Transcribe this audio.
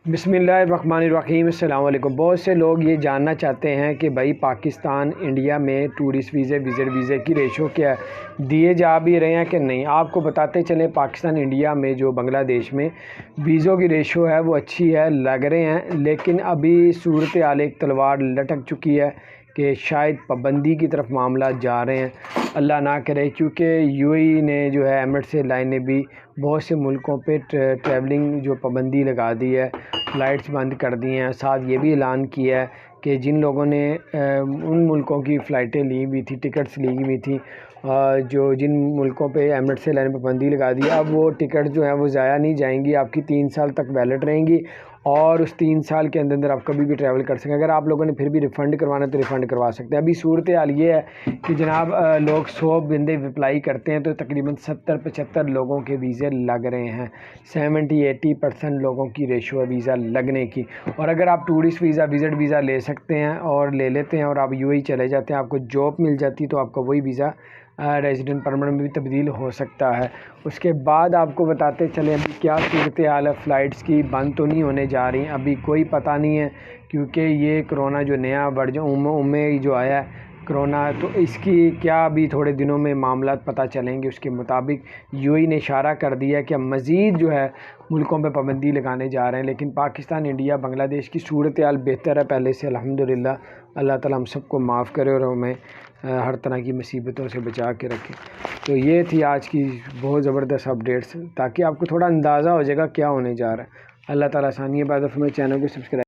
بسم اللہ الرحمن الرحیم۔ السلام علیکم۔ بہت سے لوگ یہ جاننا چاہتے ہیں کہ بھائی پاکستان انڈیا میں ٹورسٹ ویزے وزٹ ویزے کی ریشو کیا ہے، دیے جا بھی رہے ہیں کہ نہیں۔ آپ کو بتاتے چلیں پاکستان انڈیا میں جو بنگلہ دیش میں ویزوں کی ریشو ہے وہ اچھی ہے، لگ رہے ہیں، لیکن ابھی صورتحال ایک تلوار لٹک چکی ہے کہ شاید پابندی کی طرف معاملات جا رہے ہیں، اللہ نہ کرے، کیونکہ یو اے ای نے جو ہے ایمریٹس ایئر لائن نے بھی بہت سے ملکوں پہ ٹریولنگ جو پابندی لگا دی ہے، فلائٹس بند کر دی ہیں۔ ساتھ یہ بھی اعلان کیا ہے کہ جن لوگوں نے ان ملکوں کی فلائٹیں لی ہوئی تھی، ٹکٹس لی ہوئی تھی، جو جن ملکوں پہ ایمریٹس ایئر لائن نے پابندی لگا دی، اب وہ ٹکٹ جو ہیں وہ ضائع نہیں جائیں گی، آپ کی 3 سال تک ویلڈ رہیں گی اور اس 3 سال کے اندر آپ کبھی بھی ٹریول کر سکیں۔ اگر آپ لوگوں نے پھر بھی ریفنڈ کروانا ہے تو ریفنڈ کروا سکتے ہیں۔ ابھی صورتحال یہ ہے کہ جناب لوگ 100 بندے اپلائی کرتے ہیں تو تقریباً 70-75 لوگوں کے ویزے لگ رہے ہیں، 70-80% لوگوں کی ریشو ہے ویزا لگنے کی۔ اور اگر آپ ٹورسٹ ویزا وزٹ ویزا لے سکتے ہیں اور لے لیتے ہیں اور آپ یو اے ای چلے جاتے ہیں، آپ کو جاب مل جاتی تو آپ کا وہی ویزا ریزیڈنٹ پرمنٹ میں بھی تبدیل ہو سکتا ہے۔ اس کے بعد آپ کو بتاتے چلیں ابھی کیا صورتحال ہے، فلائٹس کی بند تو نہیں ہونے جا رہی، ابھی کوئی پتہ نہیں ہے، کیونکہ یہ کرونا جو نیا جو آیا ہے کرونا، تو اس کی کیا ابھی تھوڑے دنوں میں معاملات پتہ چلیں گے۔ اس کے مطابق یو اے ای نے اشارہ کر دیا کہ مزید جو ہے ملکوں پہ پابندی لگانے جا رہے ہیں، لیکن پاکستان انڈیا بنگلہ دیش کی صورتحال بہتر ہے پہلے سے الحمدللہ۔ اللہ تعالیٰ ہم سب کو معاف کرے اور ہمیں ہر طرح کی مصیبتوں سے بچا کے رکھے۔ تو یہ تھی آج کی بہت زبردست اپڈیٹس، تاکہ آپ کو تھوڑا اندازہ ہو جائے گا کیا ہونے جا رہا ہے۔ اللہ تعالیٰ آسانی عبادت میں چینل کو سبسکرائب